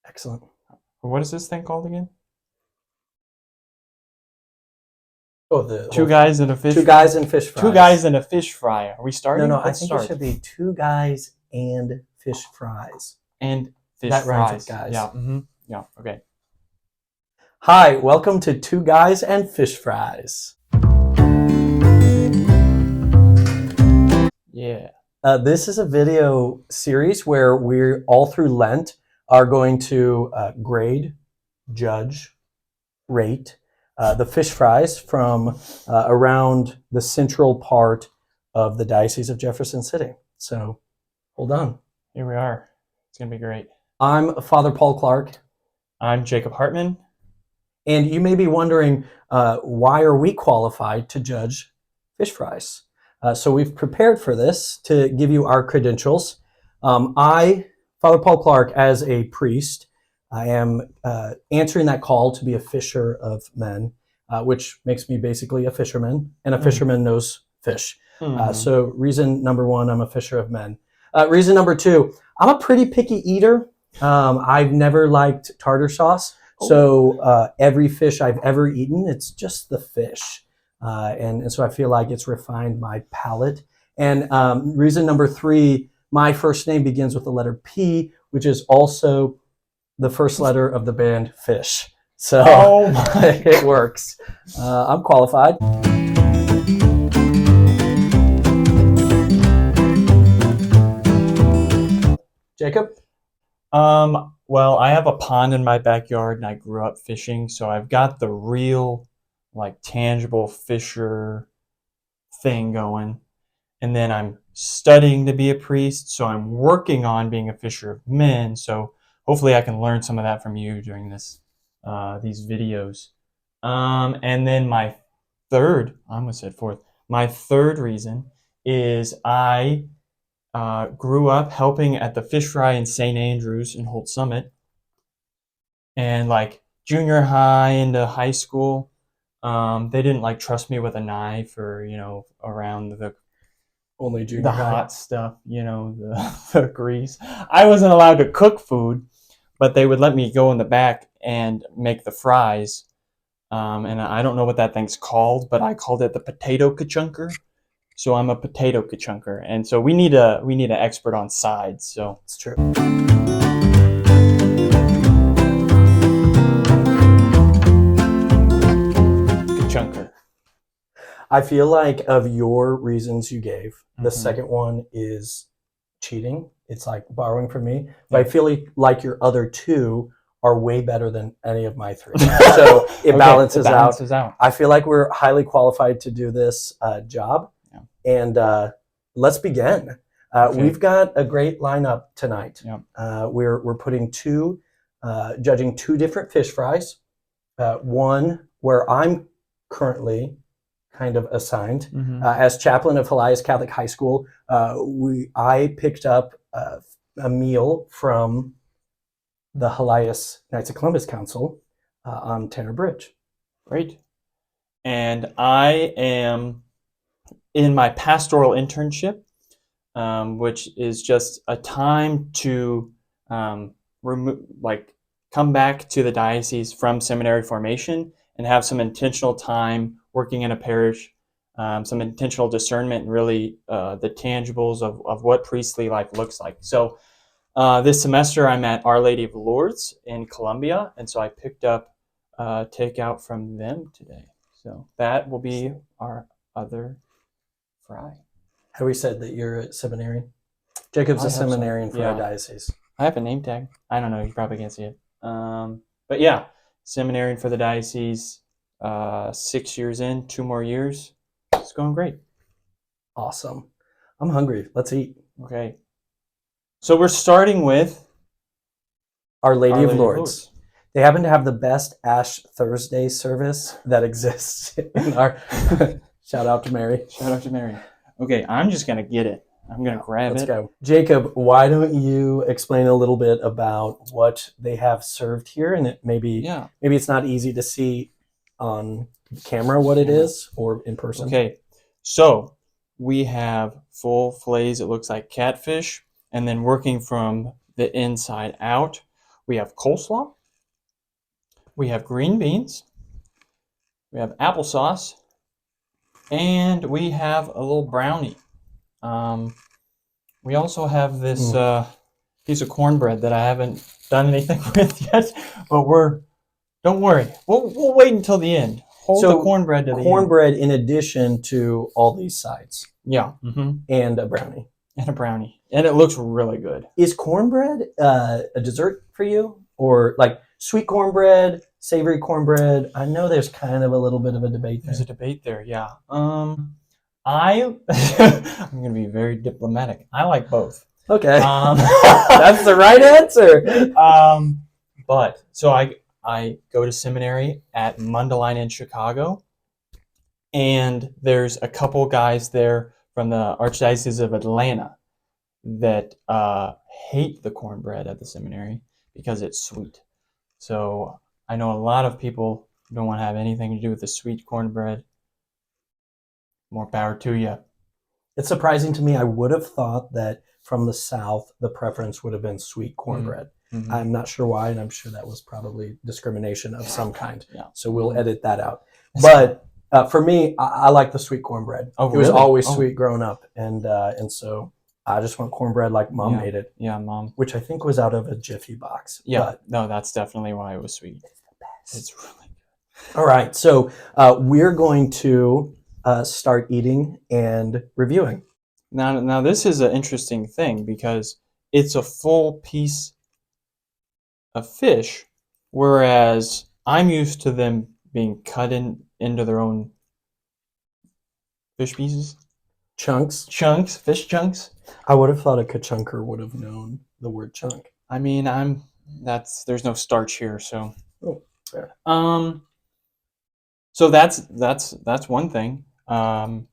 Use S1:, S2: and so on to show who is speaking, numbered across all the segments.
S1: Excellent.
S2: What is this thing called again?
S1: Oh, the
S2: Two
S1: whole
S2: guys and a fish
S1: two
S2: fry?
S1: guys and fish
S2: Two
S1: fries.
S2: guys and a fish fry. Are we
S1: No,
S2: starting?
S1: no, I
S2: Let's
S1: think it
S2: start.
S1: should be two guys and fish fries.
S2: And fish
S1: That rhymes
S2: fries.
S1: with guys.
S2: Yeah. Yeah. Okay.
S1: Hi, welcome to Two Guys and Fish Fries.
S2: Yeah.
S1: This is a video series where we're all through Lent are going to grade, judge, rate the fish fries from around the central part of the Diocese of Jefferson City. So hold on.
S2: Here we are. It's gonna be great.
S1: I'm Father Paul Clark.
S2: I'm Jacob Hartman.
S1: And you may be wondering, why are we qualified to judge fish fries? So we've prepared for this to give you our credentials. I, Father Paul Clark, as a priest, I am answering that call to be a fisher of men, which makes me basically a fisherman, and a fisherman knows fish. So reason number one, I'm a fisher of men. Reason number two, I'm a pretty picky eater. I've never liked tartar sauce. So every fish I've ever eaten, it's just the fish. And so I feel like it's refined my palate. And reason number three, my first name begins with the letter P, which is also the first letter of the band Fish. So it works. I'm qualified. Jacob?
S2: Well, I have a pond in my backyard and I grew up fishing, so I've got the real, like, tangible fisher thing going. And then I'm studying to be a priest, so I'm working on being a fisher of men. So hopefully I can learn some of that from you during these videos. And then my third, I almost said fourth, my third reason is I grew up helping at the fish fry in St. Andrews in Holt Summit. And like junior high into high school, they didn't like trust me with a knife or, around the
S1: Only junior high.
S2: hot stuff, the grease. I wasn't allowed to cook food, but they would let me go in the back and make the fries. And I don't know what that thing's called, but I called it the potato ka-chunker. So I'm a potato ka-chunker, and so we need an expert on sides. So
S1: It's true.
S2: ka-chunker.
S1: I feel like of your reasons you gave, the second one is cheating. It's like borrowing from me. But I feel like your other two are way better than any of my three. So it balances out. I feel like we're highly qualified to do this job.
S2: Yeah.
S1: And let's begin. We've got a great lineup tonight.
S2: Yeah.
S1: We're putting judging two different fish fries. One where I'm currently kind of assigned. As chaplain of Helias Catholic High School, I picked up a meal from the Helias Knights of Columbus Council on Tanner Bridge.
S2: Great. And I am in my pastoral internship, which is just a time to come back to the diocese from seminary formation and have some intentional time working in a parish, some intentional discernment, and really the tangibles of what priestly life looks like. So this semester I'm at Our Lady of Lourdes in Columbia, and so I picked up takeout from them today. So that will be our other fry.
S1: Have we said that you're a seminarian? Jacob's a seminarian for our diocese.
S2: I have a name tag. I don't know. You probably can't see it. But yeah, seminarian for the diocese. 6 years in, 2 more years. It's going great.
S1: Awesome. I'm hungry. Let's eat.
S2: Okay. So we're starting with
S1: Our Lady of Lourdes. They happen to have the best Ash Thursday service that exists in our... Shout out to Mary.
S2: Shout out to Mary. Okay, I'm just going to get it. I'm going to grab it.
S1: Let's go. Jacob, why don't you explain a little bit about what they have served here? And maybe it's not easy to see on camera what it is or in person.
S2: Okay, so we have full fillets. It looks like catfish. And then working from the inside out, We have coleslaw. We have green beans. We have applesauce. And we have a little brownie. We also have this piece of cornbread that I haven't done anything with yet, but don't worry. We'll wait until the end. Hold the cornbread to the end.
S1: Cornbread in addition to all these sides.
S2: Yeah.
S1: And a brownie.
S2: And a brownie. And it looks really good.
S1: Is cornbread a dessert for you? Or like sweet cornbread, savory cornbread? I know there's kind of a little bit of a debate there.
S2: There's a debate there, yeah. I'm going to be very diplomatic. I like both.
S1: Okay. That's the right answer.
S2: But so I go to seminary at Mundelein in Chicago, and there's a couple guys there from the Archdiocese of Atlanta that hate the cornbread at the seminary because it's sweet. So I know a lot of people don't want to have anything to do with the sweet cornbread. More power to you.
S1: It's surprising to me. I would have thought that from the South, the preference would have been sweet cornbread. Mm-hmm. I'm not sure why, and I'm sure that was probably discrimination of some kind. Yeah. So we'll edit that out. But for me, I like the sweet cornbread. Oh, really? It was always sweet growing up, and so I just want cornbread like Mom made it.
S2: Yeah, Mom.
S1: Which I think was out of a Jiffy box.
S2: Yeah, but no, that's definitely why it was sweet. It's the best. It's really good.
S1: All right, so we're going to start eating and reviewing.
S2: Now this is an interesting thing because it's a full piece of fish, whereas I'm used to them being cut into their own fish pieces.
S1: Chunks,
S2: fish chunks.
S1: I would have thought a ka-chunker would have known the word chunk.
S2: I mean, there's no starch here, so.
S1: Oh, fair.
S2: So that's one thing. I'm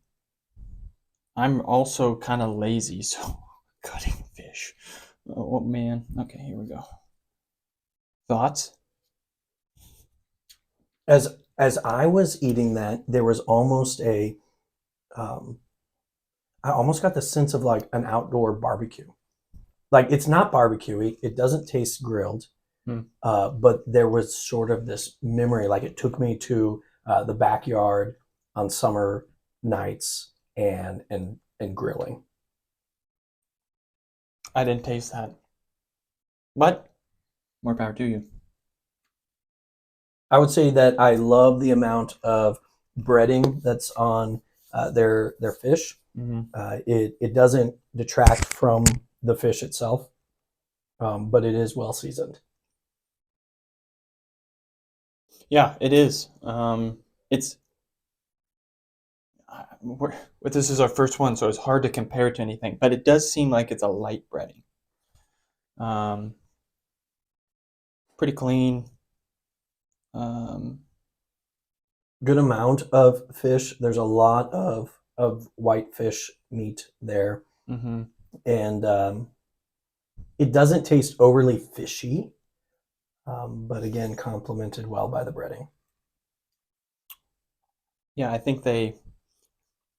S2: also kind of lazy, so cutting fish. Oh man. Okay, here we go. Thoughts?
S1: As I was eating that, there was almost I almost got the sense of like an outdoor barbecue. Like it's not barbecue-y, it doesn't taste grilled, but there was sort of this memory, like it took me to the backyard on summer nights and grilling.
S2: I didn't taste that, but more power to you.
S1: I would say that I love the amount of breading that's on their fish. Mm-hmm. It doesn't detract from the fish itself, but it is well seasoned.
S2: Yeah, it is. This is our first one, so it's hard to compare to anything. But it does seem like it's a light breading. Pretty clean.
S1: Good amount of fish. There's a lot of white fish meat there, and it doesn't taste overly fishy, but again, complemented well by the breading.
S2: Yeah, I think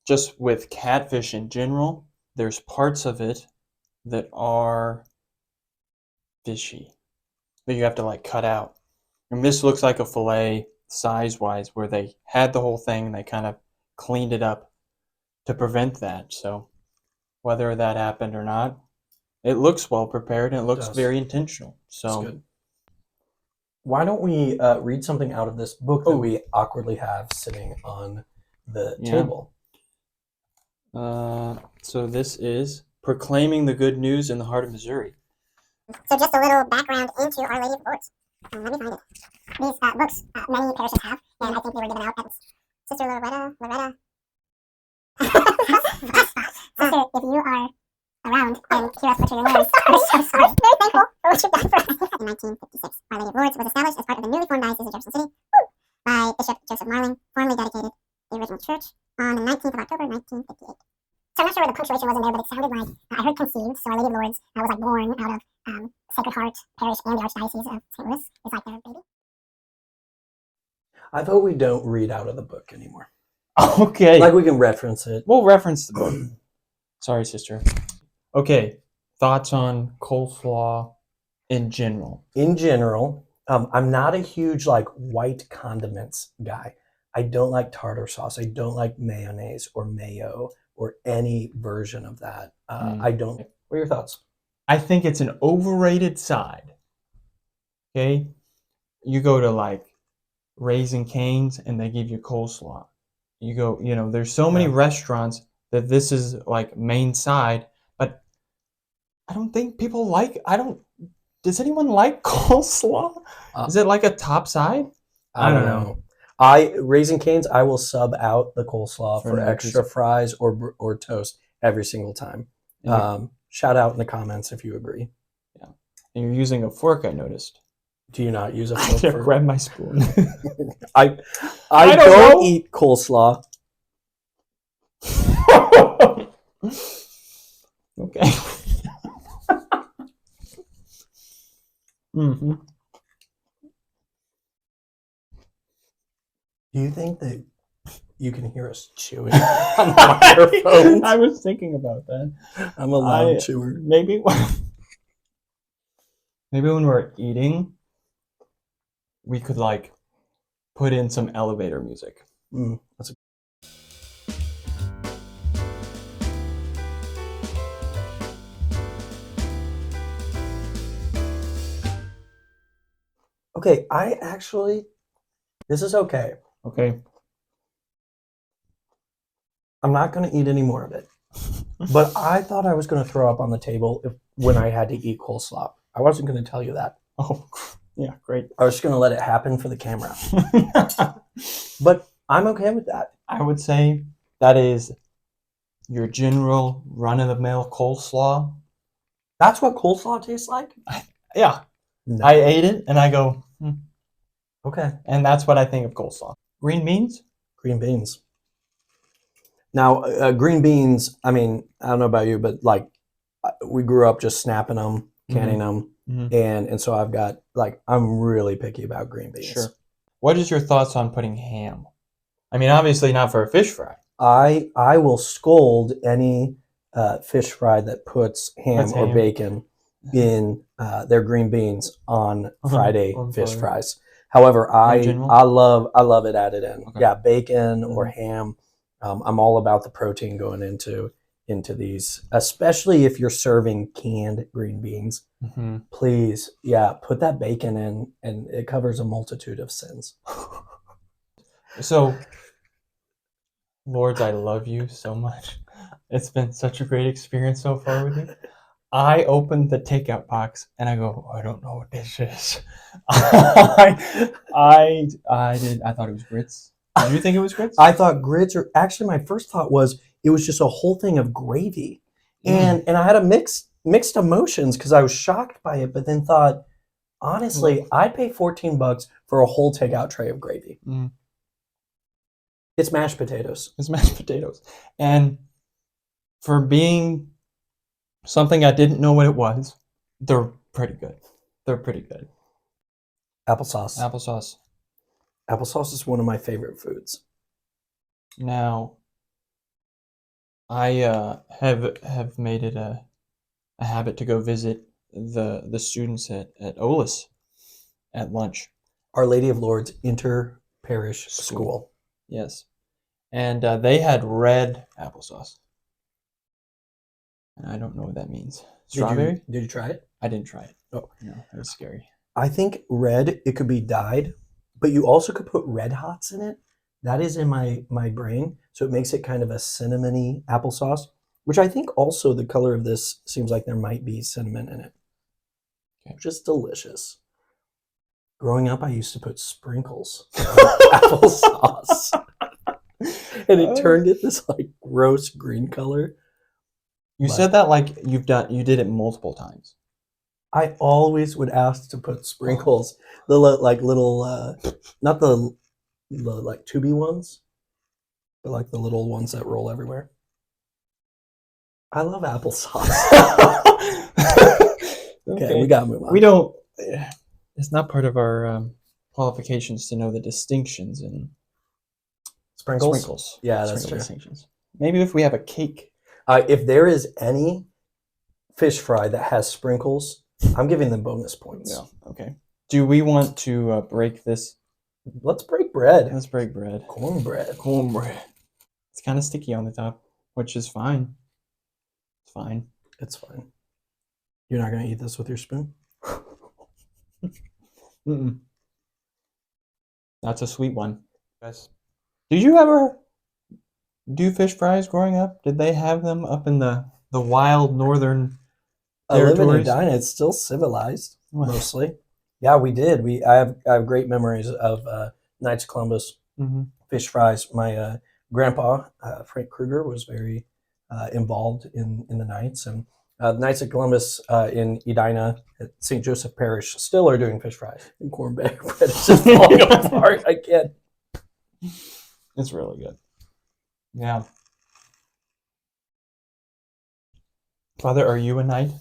S2: just with catfish in general, there's parts of it that are fishy that you have to like cut out. And this looks like a fillet size-wise where they had the whole thing and they kind of cleaned it up to prevent that. So whether that happened or not, it looks well prepared and it looks very intentional. So
S1: that's good. Why don't we read something out of this book that we awkwardly have sitting on the table?
S2: So this is Proclaiming the Good News in the Heart of Missouri.
S3: So just a little background into Our Lady of Lourdes. Let me find it. These books, many parishes have, and I think they were given out at Sister Loretta. Sister, if you are around and hear us butcher your names, we're so sorry. Very thankful for what you've done for us. In 1956, Our Lady of Lourdes was established as part of the newly formed Diocese of Jefferson City by Bishop Joseph Marling, formally dedicated the original church on the 19th of October, 1958. So I'm not sure where the punctuation was in there, but it sounded like I heard conceived, so Our Lady of Lourdes was like born out of Sacred Heart Parish and the Archdiocese of St. Louis. It's like their baby.
S1: I vote we don't read out of the book anymore.
S2: Okay.
S1: Like we can reference it.
S2: We'll reference the book. Sorry, sister. Okay. Thoughts on coleslaw in general.
S1: In general, I'm not a huge like white condiments guy. I don't like tartar sauce. I don't like mayonnaise or mayo or any version of that. I don't. What are your thoughts?
S2: I think it's an overrated side. Okay, you go to like Raising Cane's and they give you coleslaw. You go, there's so many
S1: Yeah.
S2: restaurants that this is like main side, but I don't think people like. Does anyone like coleslaw? Is it like a top side?
S1: I don't know. Raising Cane's, I will sub out the coleslaw for
S2: no,
S1: extra fries or toast every single time. Shout out in the comments if you agree.
S2: Yeah, and you're using a fork. I noticed.
S1: Do you not use a
S2: I
S1: fork?
S2: just grab my spoon.
S1: I
S2: don't
S1: don't
S2: know.
S1: eat coleslaw.
S2: Okay. Mm-hmm.
S1: Do you think that you can hear us chewing on the microphones?
S2: I was thinking about that.
S1: I'm a loud chewer.
S2: Maybe when we're eating, we could like put in some elevator music.
S1: That's okay. This is okay.
S2: Okay.
S1: I'm not going to eat any more of it. But I thought I was going to throw up on the table when I had to eat coleslaw. I wasn't going to tell you that.
S2: Oh, yeah, great.
S1: I was just going to let it happen for the camera. But I'm okay with that.
S2: I would say that is your general run-of-the-mill coleslaw.
S1: That's what coleslaw tastes like?
S2: Yeah.
S1: No.
S2: I ate it and I go,
S1: Okay.
S2: And that's what I think of coleslaw. Green beans?
S1: Green beans. Now, green beans, I mean, I don't know about you, but like we grew up just snapping them, canning them.
S2: Mm-hmm.
S1: And so I've got, like, I'm really picky about green beans.
S2: Sure. What is your thoughts on putting ham? I mean, obviously not for a fish fry.
S1: I will scold any fish fry that puts ham or bacon in their green beans on Friday fish fries. However, I love it added in. Okay. Yeah, bacon or ham. I'm all about the protein going into these, especially if you're serving canned green beans. Mm-hmm. Please, put that bacon in, and it covers a multitude of sins.
S2: So, Lords, I love you so much. It's been such a great experience so far with you. I opened the takeout box and I go, I don't know what this is. I thought it was grits. Did you think it was grits?
S1: I thought grits, or actually my first thought was it was just a whole thing of gravy. And I had a mixed emotions because I was shocked by it, but then thought, honestly, I'd pay $14 for a whole takeout tray of gravy. Mm. It's mashed potatoes.
S2: It's mashed potatoes. And for being something I didn't know what it was, they're pretty good.
S1: Applesauce. Applesauce is one of my favorite foods.
S2: Now, I have made it a habit to go visit the students at OLIS at lunch.
S1: Our Lady of Lourdes Inter-Parish School.
S2: Yes. And they had red applesauce. And I don't know what that means. Strawberry?
S1: Did you try it?
S2: I didn't try it.
S1: Oh.
S2: No, it was scary.
S1: I think red, it could be dyed, but you also could put Red Hots in it. That is in my brain. So it makes it kind of a cinnamony applesauce, which I think also the color of this seems like there might be cinnamon in it, which is delicious. Growing up, I used to put sprinkles on applesauce. And it turned it this like gross green color.
S2: You said that like you did it multiple times.
S1: I always would ask to put sprinkles, the like little, not the like tubey ones, but like the little ones that roll everywhere. I love applesauce. Okay, we gotta move on.
S2: We don't. It's not part of our qualifications to know the distinctions in sprinkles.
S1: Yeah, that's true.
S2: Distinctions. Maybe if we have a cake.
S1: If there is any fish fry that has sprinkles, I'm giving them bonus points.
S2: Yeah. Okay. Do we want to break this?
S1: Let's break bread.
S2: Let's break bread.
S1: Cornbread.
S2: Cornbread. It's kind of sticky on the top, which is fine. It's fine.
S1: It's fine. You're not going to eat this with your spoon?
S2: Mm-mm. That's a sweet one. Guys, did you ever do fish fries growing up? Did they have them up in the wild northern
S1: I live in
S2: territories?
S1: Edina. It's still civilized, mostly. Yeah, we did. I have great memories of Knights of Columbus fish fries. My grandpa, Frank Kruger, was very involved in the Knights. And the Knights of Columbus in Edina at St. Joseph Parish still are doing fish fries and cornbread. It's just falling apart. I can't.
S2: It's really good. Yeah. Father, are you a knight?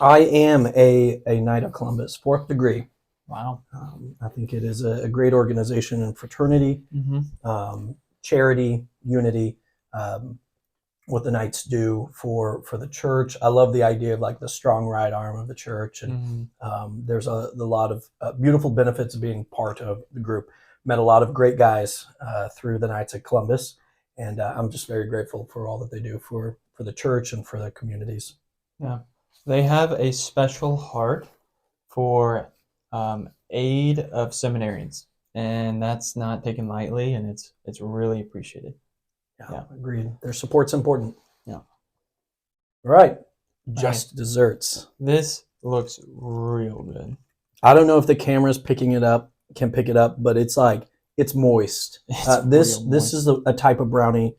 S1: I am a Knight of Columbus, 4th degree.
S2: Wow.
S1: I think it is a great organization and fraternity, charity, unity, what the Knights do for the church. I love the idea of like the strong right arm of the church. And there's a lot of beautiful benefits of being part of the group. Met a lot of great guys through the Knights of Columbus. And I'm just very grateful for all that they do for the church and for the communities.
S2: Yeah. They have a special heart for aid of seminarians, and that's not taken lightly, and it's really appreciated.
S1: Yeah, agreed. Their support's important.
S2: Yeah.
S1: All right. Just desserts.
S2: This looks real good.
S1: I don't know if the camera's can pick it up, but it's like, it's moist. This is a type of brownie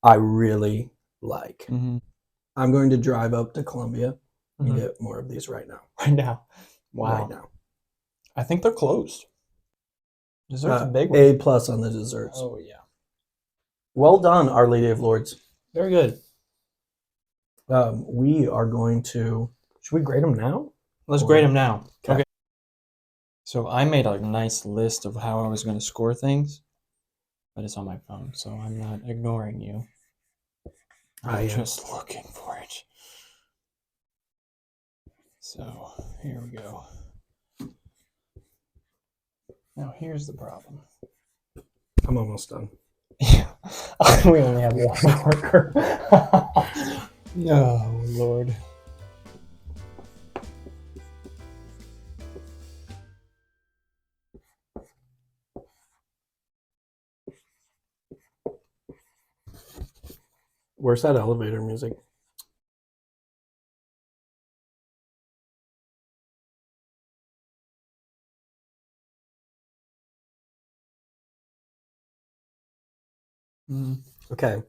S1: I really like. I'm going to drive up to Columbia and get more of these right now.
S2: Right now. Wow.
S1: Right now.
S2: I think they're closed. Dessert's a big one.
S1: A+ on the desserts.
S2: Oh, yeah.
S1: Well done, Our Lady of Lourdes.
S2: Very good.
S1: We are going to... Should we grade them now?
S2: Let's grade them now.
S1: Okay.
S2: So I made a nice list of how I was going to score things, but it's on my phone, so I'm not ignoring you. I'm just looking for it. So here we go. Now here's the problem.
S1: I'm almost done.
S2: Yeah. We only have one marker. Oh, Lord.
S1: Where's that elevator music? Okay.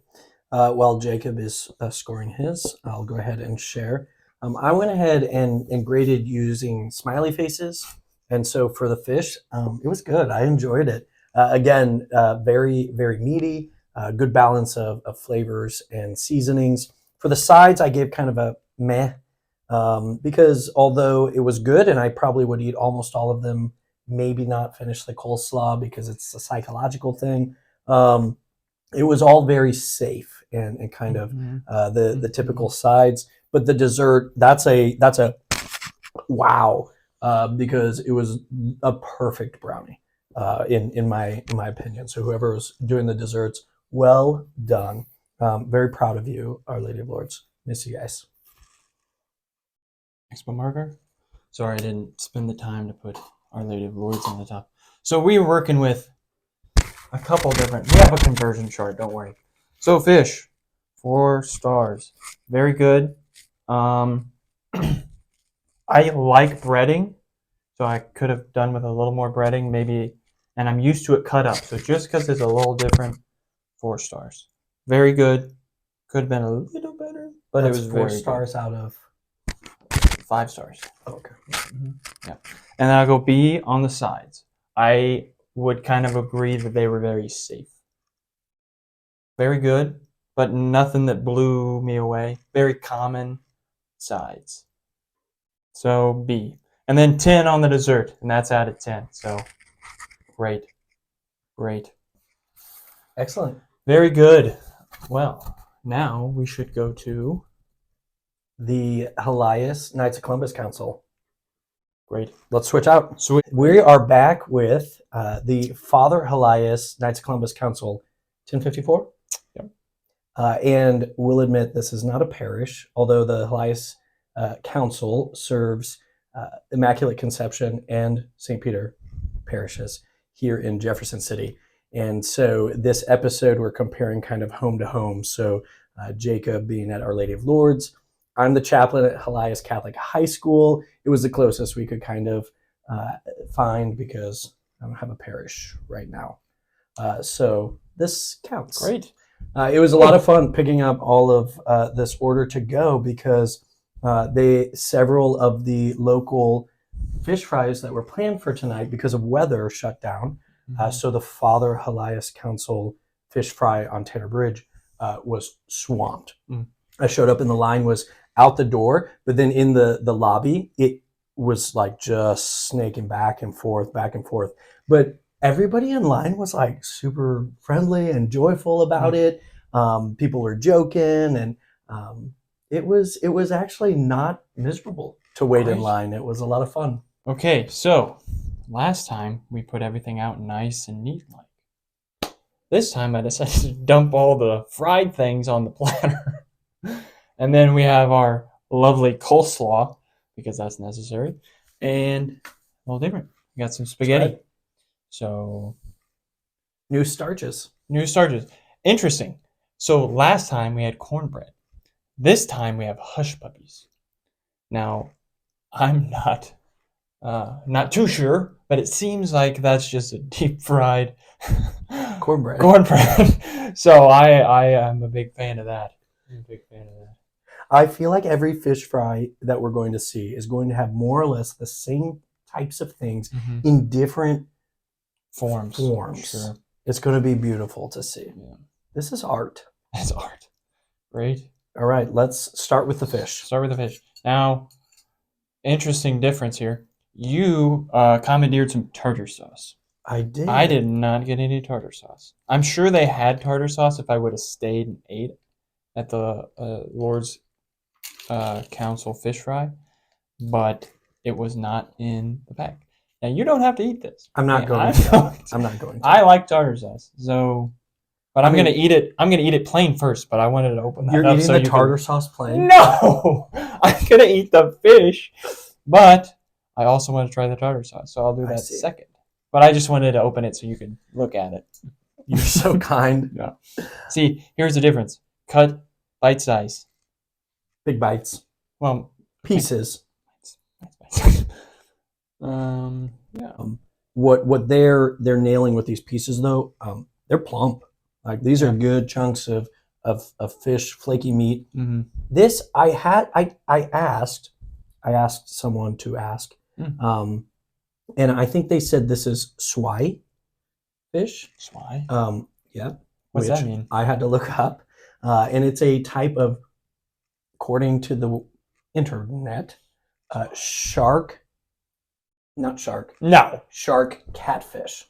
S1: While Jacob is scoring his, I'll go ahead and share. I went ahead and graded using smiley faces. And so for the fish, it was good. I enjoyed it. Again, very, very meaty, good balance of flavors and seasonings. For the sides, I gave kind of a meh, because although it was good and I probably would eat almost all of them, maybe not finish the coleslaw because it's a psychological thing. It was all very safe and kind of the typical sides. But the dessert, that's a wow, because it was a perfect brownie in my opinion. So whoever was doing the desserts, well done. Very proud of you, Our Lady of Lourdes. Miss you guys.
S2: Expo marker? Sorry, I didn't spend the time to put Our Lady of Lourdes on the top. So we were working with a couple different, we have a conversion chart, don't worry. So fish, 4 stars. Very good. I like breading, so I could have done with a little more breading, maybe, and I'm used to it cut up. So just because it's a little different, 4 stars. Very good. Could have been a little better, but it was
S1: 4
S2: very
S1: stars out of
S2: 5 stars.
S1: Okay.
S2: Yeah. And then I'll go B on the sides. I would kind of agree that they were very safe. Very good, but nothing that blew me away. Very common sides. So B. And then 10 on the dessert, and that's out of 10. So great. Great.
S1: Excellent.
S2: Very good. Well, now we should go to
S1: the Elias Knights of Columbus Council.
S2: Great.
S1: Let's switch out.
S2: Sweet.
S1: We are back with the Father Elias Knights of Columbus Council, 1054.
S2: Yep.
S1: And we'll admit this is not a parish, although the Elias Council serves Immaculate Conception and St. Peter parishes here in Jefferson City. And so this episode, we're comparing kind of home to home. So Jacob being at Our Lady of Lourdes. I'm the chaplain at Elias Catholic High School. It was the closest we could kind of find because I don't have a parish right now. So this counts.
S2: Great.
S1: It was a lot of fun picking up all of this order to go because several of the local fish fries that were planned for tonight because of weather shut down. So the Father Elias Council fish fry on Tanner Bridge was swamped. I showed up and the line was out the door, but then in the lobby, it was like just snaking back and forth. But everybody in line was like super friendly and joyful about it. People were joking, and it was actually not miserable to wait in line. It was a lot of fun.
S2: Okay, so last time we put everything out nice and neat like. This time I decided to dump all the fried things on the platter. And then we have our lovely coleslaw, because that's necessary. And a little different. We got some spaghetti.
S1: Right.
S2: So
S1: New starches.
S2: Interesting. So last time we had cornbread. This time we have hush puppies. Now, I'm not too sure, but it seems like that's just a deep fried
S1: Cornbread.
S2: So I am a big fan of that.
S1: I feel like every fish fry that we're going to see is going to have more or less the same types of things in different
S2: forms.
S1: Sure. It's going to be beautiful to see.
S2: Yeah.
S1: This is art.
S2: It's art. Great.
S1: All right, let's start with the fish.
S2: Now, interesting difference here. You commandeered some tartar sauce.
S1: I did.
S2: I did not get any tartar sauce. I'm sure they had tartar sauce if I would have stayed and ate at the Lord's Council fish fry, but it was not in the pack. Now you don't have to eat this.
S1: I'm not going to.
S2: I like tartar sauce, so but I'm gonna eat it. I'm gonna eat it plain first, but I wanted to open that
S1: You're
S2: up.
S1: eating the tartar sauce plain?
S2: No, I'm gonna eat the fish, but I also want to try the tartar sauce, so I'll do that second. But I just wanted to open it so you could look at it.
S1: You're so kind.
S2: Yeah. See, here's the difference. Cut, bite size.
S1: Big bites.
S2: Well,
S1: pieces.
S2: Yeah.
S1: What they're nailing with these pieces though, they're plump. Like these are good chunks of fish, flaky meat. This I asked someone to ask, and I think they said this is swai fish.
S2: Swai.
S1: Yeah.
S2: What's that mean?
S1: I had to look up, and it's a type of, according to the internet, shark catfish.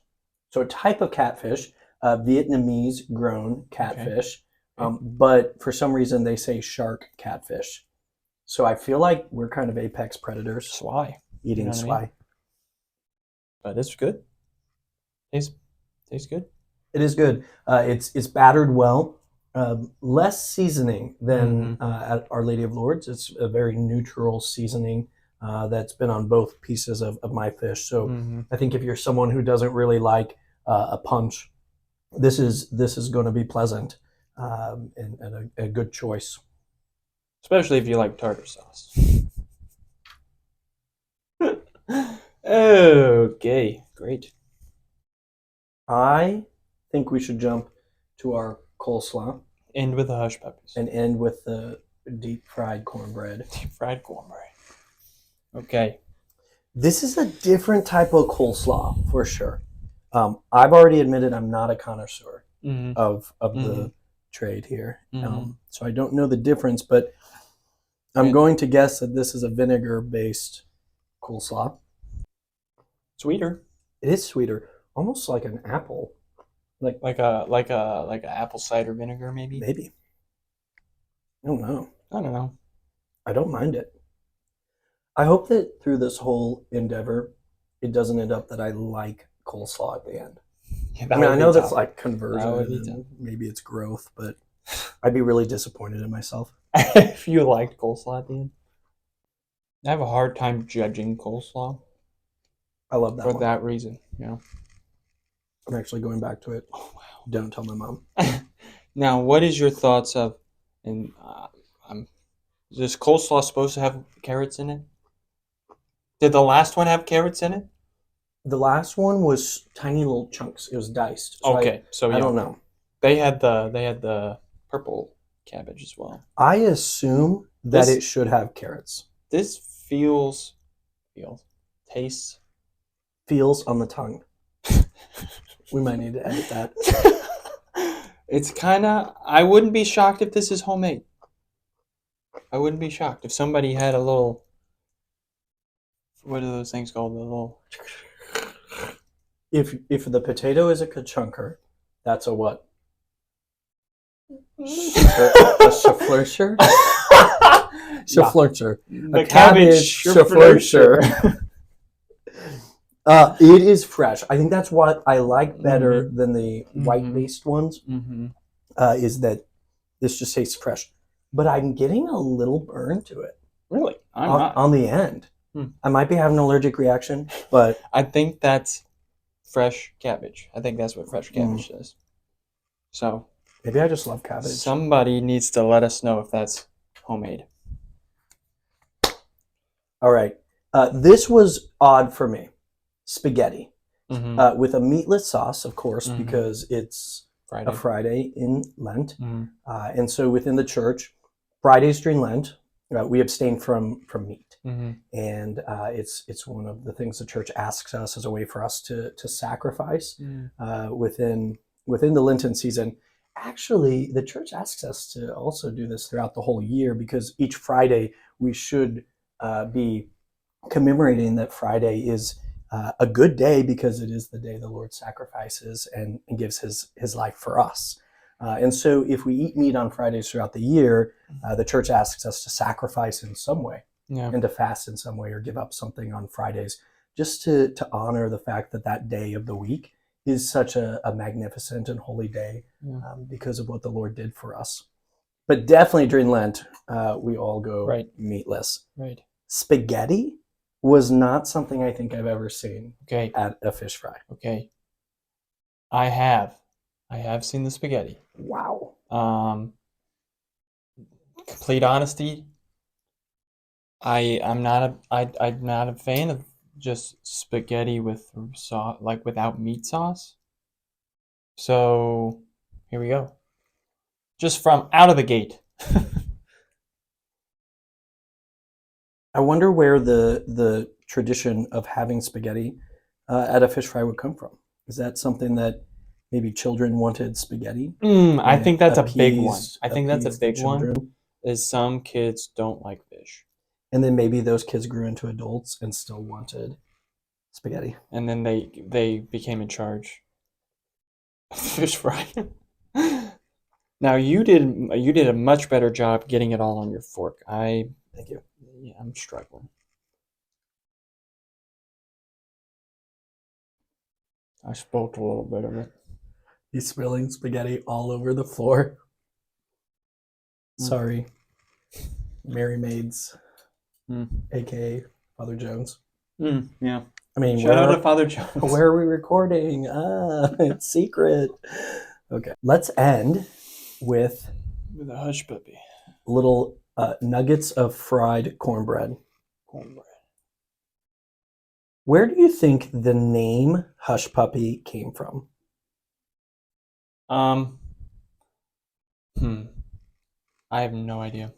S1: So a type of catfish, Vietnamese grown catfish, but for some reason they say shark catfish. So I feel like we're kind of apex predators.
S2: Swai.
S1: Eating swai. I mean?
S2: But it's good. Tastes good.
S1: It is good. It's battered well. Less seasoning than at Our Lady of Lourdes. It's a very neutral seasoning that's been on both pieces of my fish. So I think if you're someone who doesn't really like a punch, this is going to be pleasant and a good choice.
S2: Especially if you like tartar sauce. Okay, great.
S1: I think we should jump to our coleslaw.
S2: End with the hush puppies.
S1: And end with the deep fried cornbread.
S2: Okay.
S1: This is a different type of coleslaw for sure. I've already admitted I'm not a connoisseur of the trade here. So I don't know the difference, but I'm going to guess that this is a vinegar-based coleslaw.
S2: Sweeter.
S1: It is sweeter, almost like an apple.
S2: Like a apple cider vinegar, maybe.
S1: Maybe. I don't know. I don't mind it. I hope that through this whole endeavor, it doesn't end up that I like coleslaw at the end.
S2: Yeah,
S1: I mean, I know that's
S2: tough.
S1: like conversion
S2: That would be tough.
S1: and maybe it's growth, but I'd be really disappointed in myself.
S2: If you liked coleslaw at the end. I have a hard time judging coleslaw
S1: I love that
S2: for
S1: one.
S2: that reason.
S1: I'm actually going back to it.
S2: Oh, wow.
S1: Don't tell my mom.
S2: Now, what is your thoughts of, and is coleslaw supposed to have carrots in it? Did the last one have carrots in it?
S1: The last one was tiny little chunks. It was diced. So
S2: Okay, so
S1: I don't know.
S2: They had the purple cabbage as well.
S1: I assume that
S2: This-
S1: it should have carrots.
S2: This tastes.
S1: Feels on the tongue. We might need to edit that.
S2: It's kind of. I wouldn't be shocked if this is homemade. I wouldn't be shocked if somebody had a little. What are those things called? The little.
S1: If the potato is a kachunker, that's a what? A chaflurcher? Chaflurcher.
S2: The
S1: A cabbage chaflurcher. It is fresh. I think that's what I like better than the white-based ones, is that this just tastes fresh. But I'm getting a little burn to it.
S2: Really? I'm not.
S1: On the end. I might be having an allergic reaction, but
S2: I think that's fresh cabbage. I think that's what fresh cabbage is. So
S1: maybe I just love cabbage.
S2: somebody needs to let us know if that's homemade.
S1: All right. This was odd for me. Spaghetti
S2: Mm-hmm.
S1: with a meatless sauce, of course, because it's
S2: Friday.
S1: a Friday in Lent.
S2: Mm-hmm.
S1: And so within the church, Fridays during Lent, we abstain from meat.
S2: Mm-hmm.
S1: And it's one of the things the church asks us as a way for us to sacrifice within the Lenten season. Actually, the church asks us to also do this throughout the whole year, because each Friday we should be commemorating that Friday is a good day because it is the day the Lord sacrifices and gives his life for us. And so if we eat meat on Fridays throughout the year, the church asks us to sacrifice in some way and to fast in some way or give up something on Fridays, just to honor the fact that that day of the week is such a magnificent and holy day because of what the Lord did for us. But definitely during Lent, we all go meatless.
S2: Right.
S1: Spaghetti was not something I think I've ever seen at a fish fry.
S2: Okay. I have seen the spaghetti.
S1: Wow.
S2: Complete honesty, I'm not a fan of just spaghetti with sauce, like without meat sauce. So here we go. Just from out of the gate.
S1: I wonder where the tradition of having spaghetti at a fish fry would come from. Is that something that maybe children wanted spaghetti?
S2: I think that's a big one.
S1: Appease-
S2: I think that's a
S1: appease the
S2: big one.
S1: children?
S2: Is some kids don't like fish.
S1: And then maybe those kids grew into adults and still wanted spaghetti.
S2: And then they became in charge of fish fry. Now you did a much better job getting it all on your fork.
S1: Thank you.
S2: Yeah, I'm struggling. I spoke a little bit of it.
S1: He's spilling spaghetti all over the floor. Sorry, Mary Maids, aka Father Jones.
S2: Yeah.
S1: I mean,
S2: Shout out to Father Jones.
S1: where are we recording? It's secret. Okay, let's end with
S2: a hush puppy.
S1: little nuggets of fried cornbread. Where do you think the name Hush Puppy came from?
S2: I have no idea.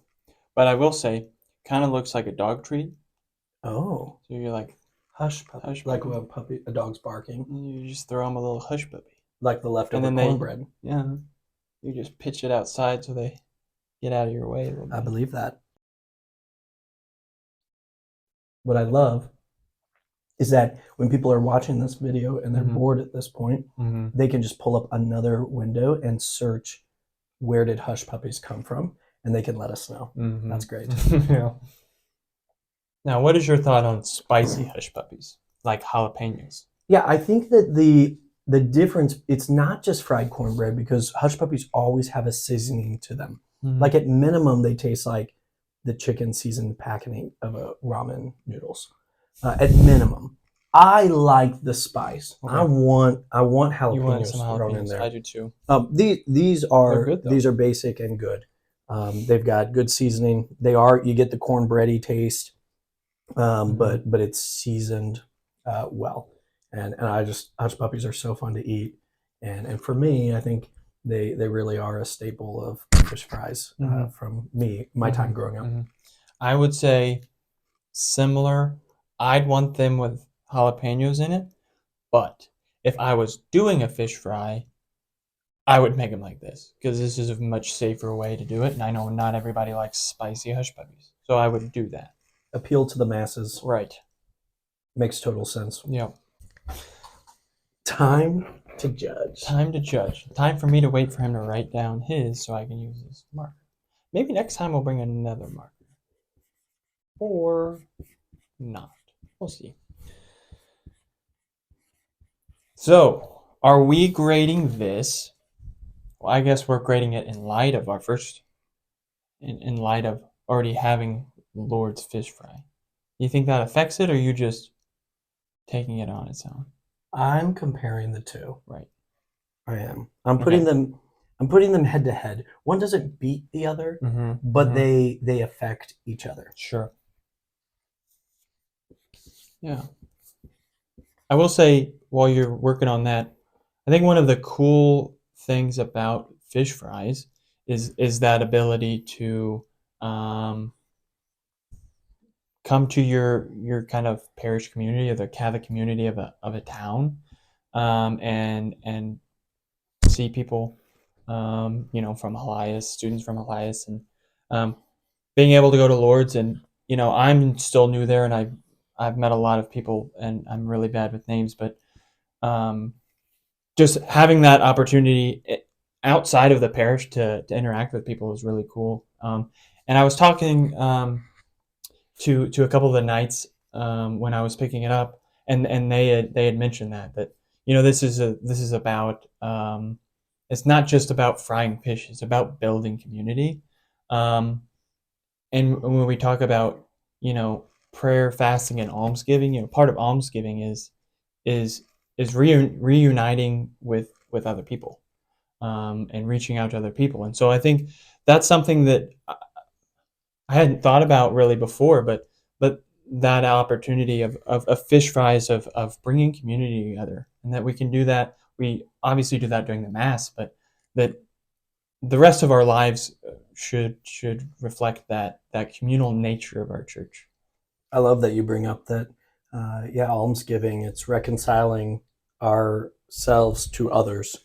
S2: But I will say, kind of looks like a dog treat.
S1: Oh,
S2: So you're like,
S1: Hush Puppy.
S2: Hush
S1: Like
S2: puppy.
S1: a dog's barking.
S2: you just throw them a little hush puppy.
S1: Like the leftover
S2: And then
S1: cornbread.
S2: Yeah. You just pitch it outside so they get out of your way a little bit.
S1: I believe that. What I love is that when people are watching this video and they're bored at this point, they can just pull up another window and search, where did hush puppies come from? and they can let us know.
S2: Mhm.
S1: That's great.
S2: Yeah. Now, what is your thought on spicy hush puppies, like jalapenos?
S1: Yeah, I think that the difference, it's not just fried cornbread, because hush puppies always have a seasoning to them.
S2: Mhm.
S1: Like at minimum, they taste like the chicken seasoned packaging of a ramen noodles. At minimum, I like the spice.
S2: Okay.
S1: I want
S2: You want
S1: jalapenos
S2: some
S1: thrown in
S2: jalapenos?
S1: there.
S2: I do too.
S1: These
S2: They're
S1: are
S2: good, though.
S1: these are basic and good. They've got good seasoning. You get the cornbready taste, but it's seasoned well. And hush puppies are so fun to eat. And for me, I think they really are a staple of fish fries from my time growing up.
S2: I would say similar. I'd want them with jalapenos in it, but if I was doing a fish fry, I would make them like this because this is a much safer way to do it. And I know not everybody likes spicy hush puppies, so I would do that.
S1: Appeal to the masses.
S2: Right.
S1: Makes total sense.
S2: Yeah.
S1: Time to judge.
S2: Time to judge. Time for me to wait for him to write down his so I can use this marker. Maybe next time we'll bring another marker. Or not. We'll see. So, are we grading this? Well, I guess we're grading it in light of our first, in light of already having Lord's fish fry. You think that affects it, or are you just taking it on its own?
S1: I'm comparing the two.
S2: Right.
S1: I am. I'm putting them head to head. One doesn't beat the other, but they affect each other.
S2: Sure. Yeah. I will say, while you're working on that, I think one of the cool things about fish fries is that ability to come to your kind of parish community or the Catholic community of a town, and see people, from Elias, students from Elias, and being able to go to Lourdes. And I'm still new there, and I've met a lot of people, and I'm really bad with names, but just having that opportunity outside of the parish to interact with people is really cool. And I was talking to a couple of the knights when I was picking it up, and they had mentioned that this is about it's not just about frying fish; it's about building community. And when we talk about prayer, fasting, and almsgiving, part of almsgiving is reuniting with other people, and reaching out to other people. And so I think that's something that I hadn't thought about really before, but that opportunity of fish fries, of bringing community together, and that we can do that. We obviously do that during the Mass, but that the rest of our lives should reflect that communal nature of our church.
S1: I love that you bring up that, almsgiving. It's reconciling ourselves to others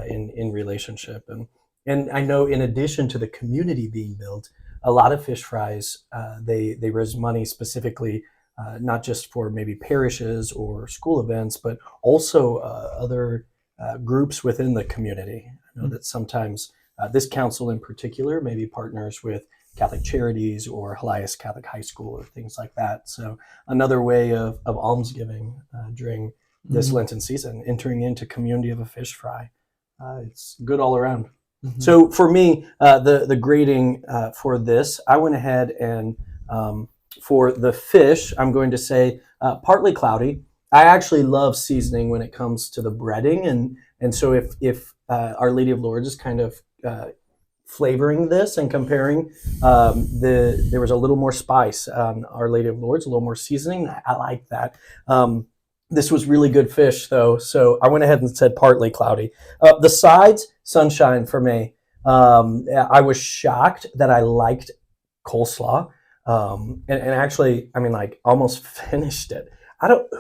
S1: in relationship, and I know in addition to the community being built, a lot of fish fries they raise money specifically, not just for maybe parishes or school events, but also other groups within the community. I know that sometimes this council in particular maybe partners with Catholic Charities or Elias Catholic High School or things like that. So another way of almsgiving during this Lenten season, entering into community of a fish fry. It's good all around. So for me, the grading for this, I went ahead and for the fish, I'm going to say partly cloudy. I actually love seasoning when it comes to the breading, and so if Our Lady of Lourdes is kind of flavoring this and comparing, there was a little more spice on Our Lady of Lourdes, a little more seasoning. I like that. This was really good fish, though, so I went ahead and said partly cloudy. The sides, sunshine for me. I was shocked that I liked coleslaw, and actually, almost finished it.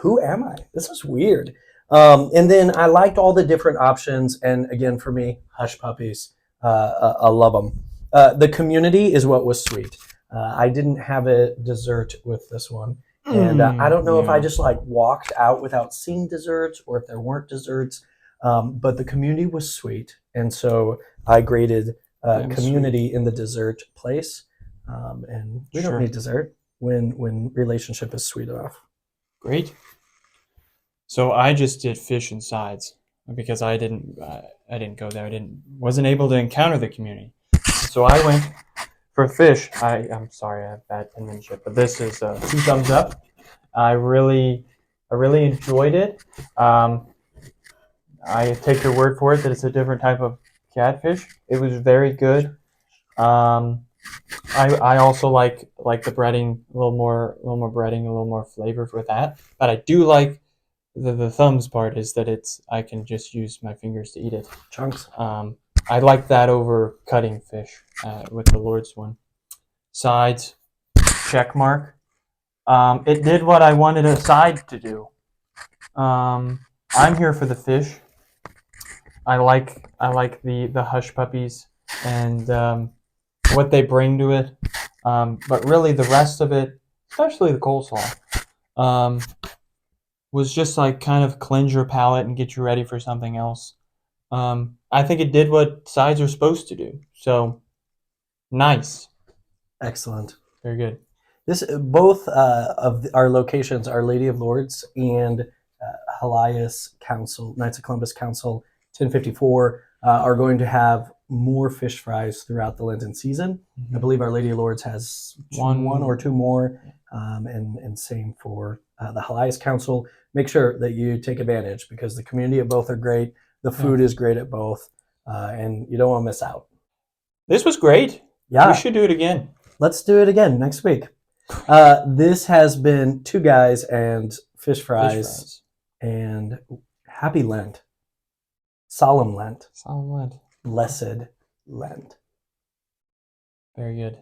S1: Who am I? This is weird. And then I liked all the different options, and again, for me, hush puppies. I love them. The community is what was sweet. I didn't have a dessert with this one. And I don't know if I just walked out without seeing desserts or if there weren't desserts, but the community was sweet. And so I graded
S2: Damn
S1: community in the dessert place. And we don't
S2: Sure.
S1: need dessert when relationship is sweet enough.
S2: Great. So I just did fish and sides because I didn't go there. Wasn't able to encounter the community. So I went for fish. I'm sorry, I have bad penmanship, but this is 2 thumbs up. I really enjoyed it. I take your word for it that it's a different type of catfish. It was very good. I also like the breading, a little more breading, a little more flavor with that. But I do like the thumbs part is that I can just use my fingers to eat it.
S1: Chunks.
S2: I like that over cutting fish with the Lord's one. Sides, check mark. It did what I wanted a side to do. I'm here for the fish. I like the hush puppies and what they bring to it. But really, the rest of it, especially the coleslaw, was just like kind of cleanse your palate and get you ready for something else. I think it did what sides are supposed to do. So, nice.
S1: Excellent.
S2: Very good.
S1: Both of our locations, Our Lady of Lourdes and Helias Council, Knights of Columbus Council 1054, are going to have more fish fries throughout the Lenten season. I believe Our Lady of Lourdes has one or two more, and same for the Helias Council. Make sure that you take advantage because the community at both are great. The food is great at both, and you don't want to miss out.
S2: This was great.
S1: Yeah.
S2: We should do it again.
S1: Let's do it again next week. This has been Two Guys and Fish Fries. And happy Lent. Solemn Lent.
S2: Solemn Lent.
S1: Blessed Lent.
S2: Very good.